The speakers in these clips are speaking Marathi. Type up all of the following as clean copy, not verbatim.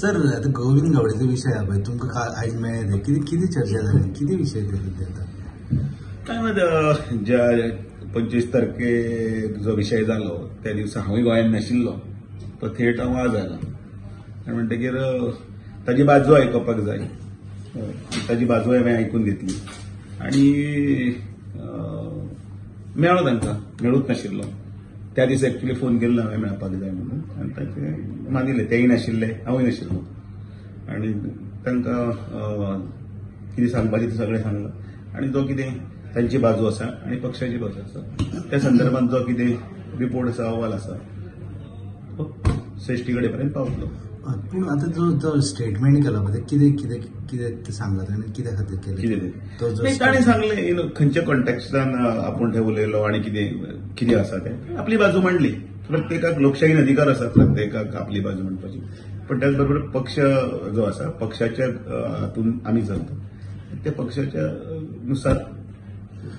सर आता गोविंद गावडेचो विषय हा पळय तुमकां आयज मेळ्ळे कितें चर्चा जाली कितें विशय आता काय माहिती ज्या 25 तारखेक जो विशय जालो त्या दिसा हांवूय गोंयांत नाशिल्लो तो थेट आवाज आयला आनी म्हणटकीर ताजी बाजू आयकपाक जाय ताजी बाजू हांवें आयकून घेतली आनी मेळ्ळो तांकां मेळूच नाशिल्लो त्या दिसा एक्चुली फोन केल्लो हांवें मेळपाक जाय म्हणून आनी तांचे मानिल्ले तेय नाशिल्ले हांवूय नाशिल्लो आनी तांकां कितें सांगपाचें तें सगळें सांगलां आनी जो कितें तांची बाजू आसा आनी पक्षाची बाजू आसा त्या संदर्भात जो कितें रिपोर्ट आसा अहवाल आसा तो श्रेष्ठी कडेन पर्यंत पावतलो. पूण आतां जो स्टेटमेंट केला पळय कितें कितें कितें सांगला ताणें कित्या खातीर केलें कितें ताणें सांगलें खंयच्या कॉन्टेक्स्टान आपूण थंय उलयलो आनी कितें आसा तें आपली बाजू मांडली. प्रत्येकाक लोकशाहीन अधिकार आसा प्रत्येकाक आपली बाजू मांडपाची पण त्याच बरोबर पक्ष जो आसा पक्षाच्या हातून आमी चलता त्या पक्षाच्या नुसार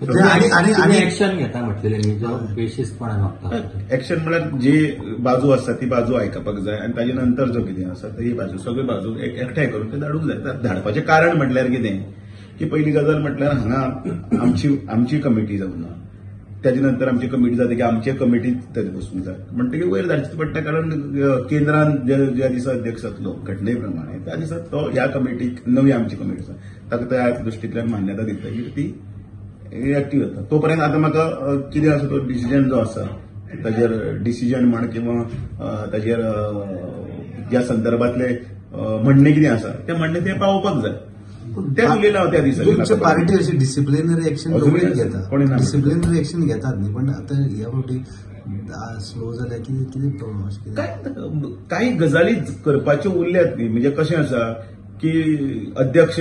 ऍक्शन घेता म्हटलेलें बेशिस्तपणान वागता. ऍक्शन म्हळ्यार जी बाजू आसा ती बाजू आयकपाक जाय आनी ताजे नंतर जो कितें आसा ती बाजू सगळ्यो बाजू एकठांय करून ते धाडूंक जाय. धाडपाचें कारण म्हटल्यार कितें की पयली गजाल म्हटल्यार हांगा आमची कमिटी जावना त्याच्या नंतर आमची कमिटी जाता की आमचे कमिटीत तरी बसूंक जाय म्हणटकीर वयर धाडचें पडटा कारण केंद्रान ज्या दिसा अध्यक्ष जातलो घटने प्रमाणे त्या दिसा तो ह्या कमिटीक नवी आमची कमिटी आसा ताका त्या दृश्टींतल्यान मान्यता दितकीर ती एक्टिव्ह जाता. तोपर्यंत आतां म्हाका कितें आसा तो डिसिजन जो आसा ताजेर डिसिजन म्हण किंवा ताजेर ज्या संदर्भातले म्हणणें कितें आसा तें म्हणणें तें पावोवपाक जाय तें उलयलां हांव त्या दिसा. पार्टी अशी डिसिप्लिनरी एक्शन घेता डिसिप्लिनरी एक्शन घेतात न्ही पण आतां ह्या फावटी स्लो जाल्या कितें प्रॉब्लेम अशें काही गजाली करपाच्यो उरल्यात न्ही म्हणजे कशें आसा की अध्यक्ष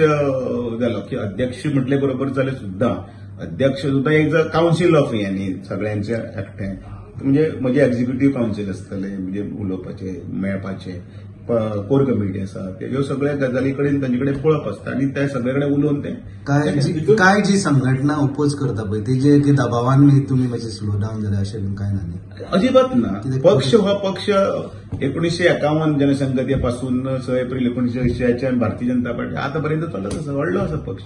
जालो की अध्यक्ष म्हटले बरोबर जाल्यार सुद्दां अध्यक्ष सुद्दां एक कावन्सील ऑफ न्ही सगळ्यांचे एकठांय म्हणजे म्हजे एक्झिक्युटीव्ह कावन्सील आसतले म्हणजे उलोवपाचे मेळपाचे कोर कमिटी आसा ह्यो सगळ्या गजाली कडेन तांचे कडेन पळप आसता आनी त्या सगळे कडेन उलोवन ते काय जी संघटना ओपोज करता पळय तेजे दबावान तुमी मातशें स्लो डावन जाल्यार अशें कांय ना न्ही. अजिबात ना. पक्ष हो पक्ष 1951 जनसंघर्षा पासून 6 एप्रिल 1980 भारतीय जनता पार्टी आतापर्यंत चलत आसा व्हडलो आसा पक्ष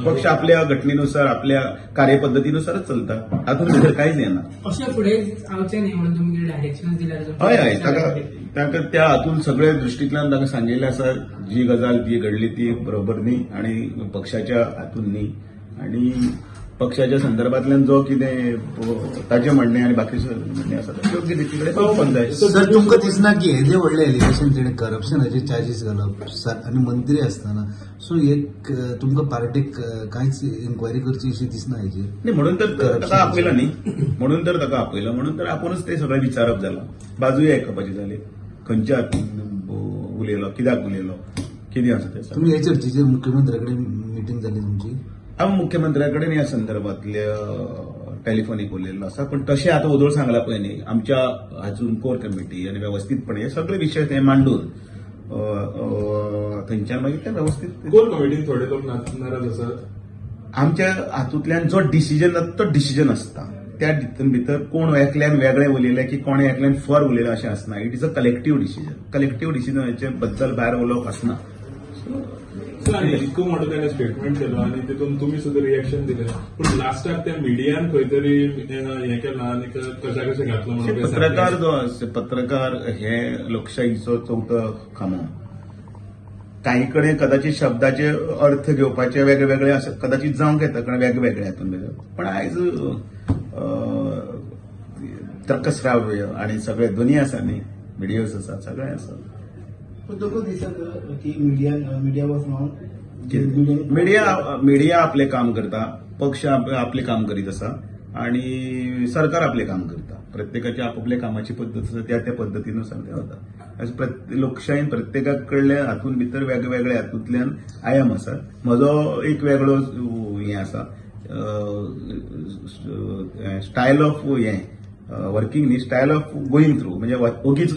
पक्ष आपल्या घटनेनुसार आपल्या कार्यपद्दतीनुसारच चलता हातून भितर कांयच येना. अशें फुडें जावचें न्ही म्हणून तुमगे डायरेक्शन दिल्यार हय हय ताका त्या हातून सगळ्या दृश्टींतल्यान ताका सांगिल्लें आसा जी गजाल ती घडली ती बरोबर न्ही आनी पक्षाच्या हातून न्ही आनी पक्षाच्या संदर्भातल्यान जो कितें ताजें म्हणणें आनी बाकीचे म्हणणें आसा ते योग्य रिती कडेन पावोवपाक जाय. सर तुमकां दिसना की हे जे व्हडले एलिगेशन जेणे करप्शनाचे चार्जीस घालप आनी मंत्री आसतना सो एक तुमकां पार्टीक कांयच इन्क्वायरी करची अशी दिसना हेजेर न्ही म्हणून तर ताका आपयला न्ही म्हणून तर ताका आपयला म्हणून तर आपुणूच ते सगळें विचारप जालां बाजूय आयकपाची जाली खंयच्या हातून उलयलो कित्याक उलयलो कितें आसा तें. तुमी हे चर्चेचेर मुख्यमंत्र्या कडेन मिटींग जाली तुमची. हांव मुख्यमंत्र्या कडेन ह्या संदर्भातल्या टेलिफोनीक उलयल्लो आसा पण तशें आतां वदळ सांगला पळय न्ही आमच्या हातून कोर कमिटी आनी वेवस्थीतपणे हे सगळे विशय ते मांडून थंयच्यान मागीर ते वेवस्थीत कोर कमिटीन थोडे लोक नाराज आसात. आमच्या हातूंतल्यान जो डिसिजन जाता तो डिसिजन आसता त्या भितर कोण एकल्यान वेगळें उलयलें की कोणें एकल्यान फॉर उलयलें अशें आसना. इट इज अ कलेक्टीव डिसिजनाचे बद्दल भायर उलोवप आसना. इतको मोठो त्याने स्टेटमेंट केलो आनी तितून तुमी सुद्दां रिएक्शन दिलें पण लास्टाक त्या मिडियान खंय तरी हें केलां आनी कशें घातलो म्हणून पत्रकार जो पत्रकार हे लोकशाहीचो चवथो खांबो. काही कडेन कदाचित शब्दाचे अर्थ घेवपाचे वेगळे वेगळे कदाचित जावंक येता कारण वेगवेगळे हातून पण आयज तर्कश्राव्य आनी सगळे दोनी आसा न्ही व्हिडियोज आसा सगळें आसा. मिडिया आपले काम करता पक्ष आपले काम करीत आसा आणि सरकार आपले काम करता प्रत्येकाची आपापल्या कामाची पद्दत आसा त्या पद्दतीनुसार ते वता. लोकशायेन प्रत्येका कडल्या हातून भितर वेगवेगळ्या हातूंतल्यान आयाम आसा. म्हजो एक वेगळो हें आसा स्टायल ऑफ वर्किंग न्ही स्टायल ऑफ गोईंग थ्रू म्हणजे ओगीच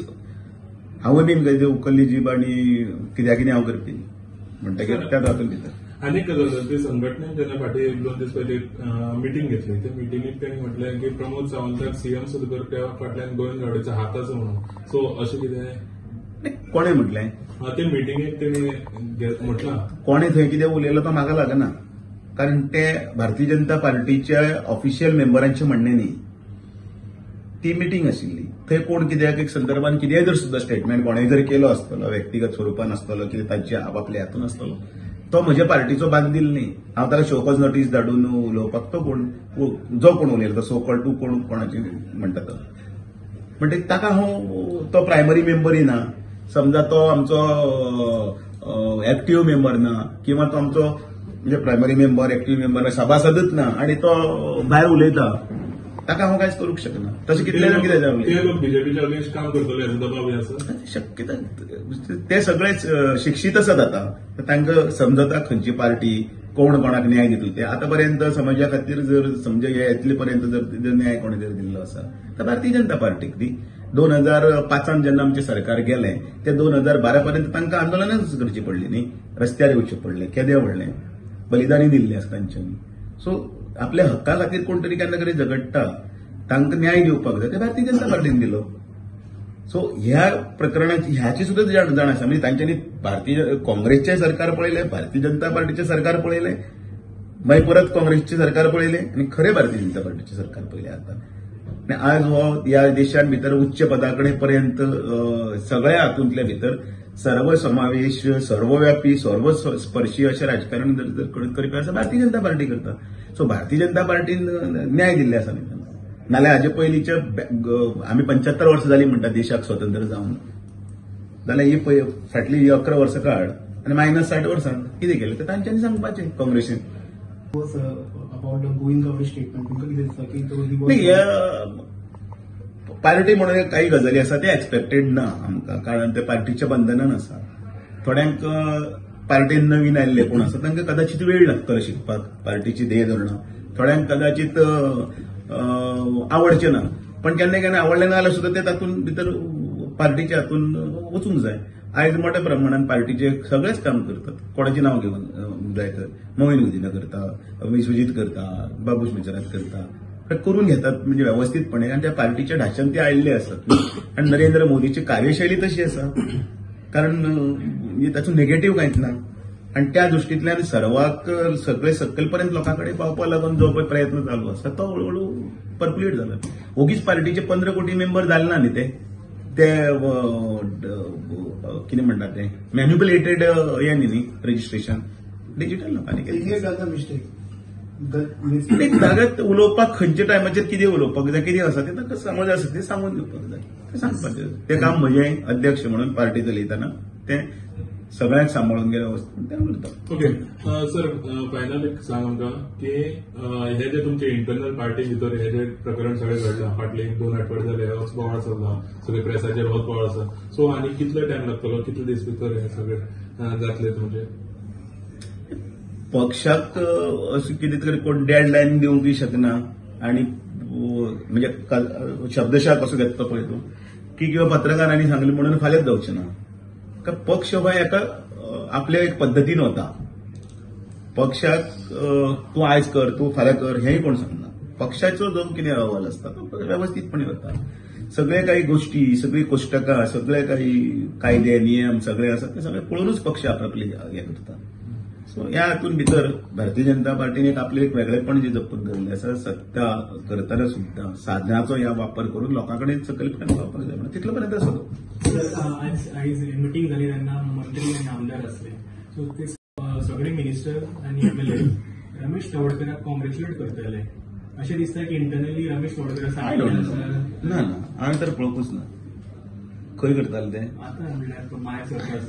हांव बीन खंय उखल्ली जीब आनी कित्याक कितें हांव करपी म्हणटकीर त्या हातून भितर आनीक गजाल ते संघटनेन जेन्ना फाटीं 2 दीस पयलीं मिटींग घेतली त्या मिटींगेक तेणी म्हटलें की प्रमोद सावंताक सीएम सुद्दां करप्या फाटल्यान गोविंद गावडेचो हात आसा म्हणून सो अशें कितें कोणें म्हटलें ते मिटिंगेक तेणी म्हटलं कोणी थंय कितें उलयलो तो म्हाका लागना, कारण ते भारतीय जनता पार्टीच्या ऑफिशियल मेंबरांचे म्हणणे न्ही, ती मिटींग आशिल्ली. थंय कोण कित्याक एक संदर्भान कितेंय जर सुद्धा स्टेटमेंट कोणेय जर केलो आसतलो, व्यक्तिगत स्वरुपान आसतलो, कितें तांचे आपापल्या हातून आसतलो, तो म्हज्या पार्टीचो बांदील न्ही. हांव ताका शोकॉज नोटीस धाडून उलोवपाक तो कोण, जो कोण उलयलो तो सो कॉल्ड टू कोणाची म्हणटा तो, म्हणजे ताका हांव तो प्रायमरी मेंबरय ना, समजा तो आमचो एक्टिव्ह मेंबर ना, किंवा तो आमचो म्हणजे प्रायमरी मेंबर एक्टिव्ह मेंबर सभासदच ना, आणि तो भायर उलयता, ताका हांव कांयच करूंक शकना. तशें कितले जाण कितें जावं ते लोक बीजेपीच्या अगेन्स्ट काम करतले हेजो दबाव आसा शक्यता. ते सगळेच शिक्षीत आसात आता, तांकां समजता खंयची पार्टी कोण कोणाक न्याय दितलो. ते आतापर्यंत समाजा खातीर जर समजा इतले पर्यंत जर न्याय कोणी जर दिल्लो आसा तर भारतीय जनता पार्टीक दी. 2005 जेन्ना आमचें सरकार गेलें ते 2012 पर्यंत तांकां आंदोलनच करची पडली न्ही, रस्त्यार येवचें पडलें, केदें व्हडलें बलिदानी दिल्लें आसा तांच्यांनी. सो आपल्या हक्का खातीर कोण तरी केन्ना तरी झगडटा, तांकां न्याय दिवपाक जाय ते भारतीय जनता पार्टीन दिलो. सो ह्या प्रकरणाची ह्याची सुद्धा जाण आसा. म्हणजे तांच्यांनी भारतीय काँग्रेसचें सरकार पळयलें, भारतीय जनता पार्टीचें सरकार पळयलें, मागीर परत काँग्रेसचें सरकार पळयलें, आनी खरें भारतीय जनता पार्टीचें सरकार पळयलें आता. आनी आज हो ह्या देशान भितर उच्च पदाकडे पर्यंत सगळ्या हातूंतल्या भितर सर्वसमावेश, सर्वव्यापी, सर्वस्पर्शी अशें राजकारण जर करपी आसा भारतीय जनता पार्टी करता. सो भारतीय जनता पार्टीन न्याय दिल्ले आसा न्ही. नाल्यार हाजे पयलींच्या आमी 75 वर्सां जालीं म्हणटा देशाक स्वतंत्र जावन, जाल्यार ही फाटली 11 वर्सां काड आनी मायनस 60 वर्सां कितें केलें तें तांच्यांनी सांगपाचें काँग्रेसीन. about the going away statement तुमकां कितें दिसता की तो नाही, पार्टी म्हणून काही गजाली आसा ते एक्सपेक्टेड ना आमकां, कारण ते पार्टीच्या बंधनान आसा. थोड्यांक पार्टीन नवीन आयिल्ले कोण आसा तांकां कदाचित वेळ लागतलो शिकपाक पार्टीची ध्येय धोरणां, थोड्यांक कदाचित आवडचें ना, पण केन्ना केन्ना आवडलें ना जाल्यार सुद्दां ते तातूंत भितर पार्टीच्या हातून वचूंक जाय. आयज मोठ्या प्रमाणात पार्टीचे सगळेच काम करतात. कोणाचें नांव घेवन जाय तर मोहीन गुदिना करता, विश्वजीत करता, बाबूश मिचरात करता, करून घेतात म्हणजे व्यवस्थितपणे, आणि त्या पार्टीच्या ढाच्यान ते आयिल्ले असतात. आणि नरेंद्र मोदीची कार्यशैली तशी आसा, कारण तातूंत नेगेटिव्ह कांयच ना. आणि त्या दृश्टींतल्यान सर्वाक सगळे सकयलपर्यंत लोकांकडे पावपा लागून जो पळय प्रयत्न चालू आसा तो हळूहळू पर्क्युलेट जाला. ओगीच पार्टीचे 15 कोटी मेंबर जाले ना न्ही ते कितें म्हणटा ते मॅन्युपुलेटेड हे न्ही रजिस्ट्रेशन डिजिटल लोकांनी केलें. तागत उलोवपाक खंयच्या टायमाचेर कितें उलोवपाक जाय, कितें आसा ते ताका समज आसा ते सांगून दिवपाक जाय, ते सांगपाचें. ते काम म्हजें अध्यक्ष म्हणून पार्टी चलयतना ते सगळ्यांक सांबाळून गेल्या वस्तू ते करता. ओके सर, फायनल एक सांग आमकां की हे जे तुमचे इंटरनल पार्टी भितर हे जे प्रकरण सगळें घडलां, फाटले 2 आठवडे जाले होच बोवाळ चल्ला, सगळे प्रेसाचेर होच बोवाळ आसा. सो आनी कितलो टायम लागतलो, कितले दीस भितर हे सगळे जातले तुमचे? पक्षाक अशें कितें तरी कोण डेडलायन दिवंकय शकना, आणि म्हणजे शब्दशा कसो घेतलो पळय तूं की किंवा पत्रकारांनी सांगलें म्हणून फाल्यांच जावचें ना. पक्ष हो एका आपल्या एक पद्दतीन वता. पक्षाक तूं आयज कर, तूं फाल्यां कर हेंय कोण सांगना. पक्षाचो जो कितें अहवाल आसता तो व्यवस्थितपणे वता. सगळे काही गोष्टी, सगळी कोष्टकां, सगळे काही कायदे नियम सगळे आसात ते सगळे पळोवनूच पक्ष आपले हे करता. सो ह्या हातून भितर भारतीय जनता पार्टीन एक आपले एक वेगळेपण जे जपून धरलें आसा, सत्ता करतना सुद्धा साधनाचो ह्या वापर करून लोकांकडे सकयलपर्यंत पावपाक जाय म्हणून तितलो पर्यंत आसा तो. आयज मिटींग जाली तेन्ना मंत्री आनी आमदार आसले, सो ते सगळे मिनिस्टर आनी एमएलए रमेश तवडकराक कॉंग्रॅच्युलेट करतले अशें दिसता की इंटरनली रमेश तवडकराक ना ना हांवें तर पळोवंकूच ना खंय करताले ते. आतां म्हणल्यार माय सरकार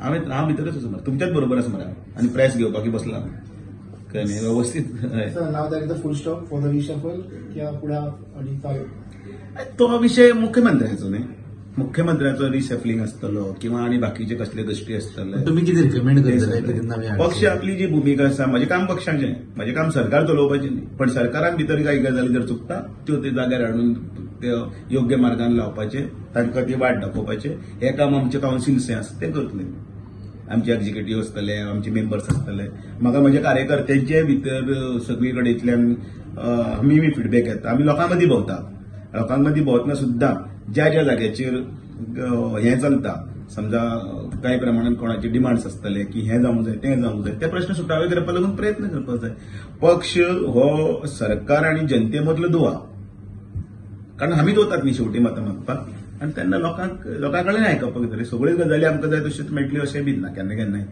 हांव भितरच आसा मरे, तुमच्याच बरोबर आसा मरे, आनी प्रेस घेवपाक बसला कळ्ळें न्ही व्यवस्थित. Now that the full stop for the reshuffle किंवा फुडें तो विषय मुख्यमंत्र्याचो न्ही, मुख्यमंत्र्याचो रिशफलिंग आसतलो किंवा आनी बाकीचे कसले गोष्टी आसतले. तुम्ही कितें रिकमेंड करतले? पक्ष आपली जी भूमिका आसा, म्हजें काम पक्षाचें, म्हजें काम सरकार चलोवपाचें न्ही, पण सरकारान भितर काही गजाली जर चुकता त्यो ते जाग्यार हाडून ते योग्य मार्गान लावपाचे, तांकां ती वाट दाखोवपाचें हें काम आमचे कावन्सिल्स आसा ते करतले. आमचे एक्झिक्युटीव आसतले, आमचे मेंबर्स आसतले, म्हाका म्हज्या कार्यकर्त्यांचे भितर सगळी कडेंतल्यान आमी फिडबॅक येता. आमी लोकां मदीं भोंवता, लोकां मदीं भोंवतना सुद्दां ज्या ज्या जाग्याचेर हें चलता समजा काही प्रमाणात कोणाचे डिमांड्स आसतले की हें जावंक जाय तें जावंक जाय ते प्रश्न सुटावे करपा लागून प्रयत्न करपाक जाय. पक्ष हो सरकार आनी जनते मदलो दुवा, कारण आमीच वतात न्ही शेवटी मतां मागपाक, आनी तेन्ना लोकां कडेन आयकपाक जाय. सगळ्यो गजाली आमकां जाय तश्योच मेळटल्यो अशें बीन ना केन्ना केन्नाय.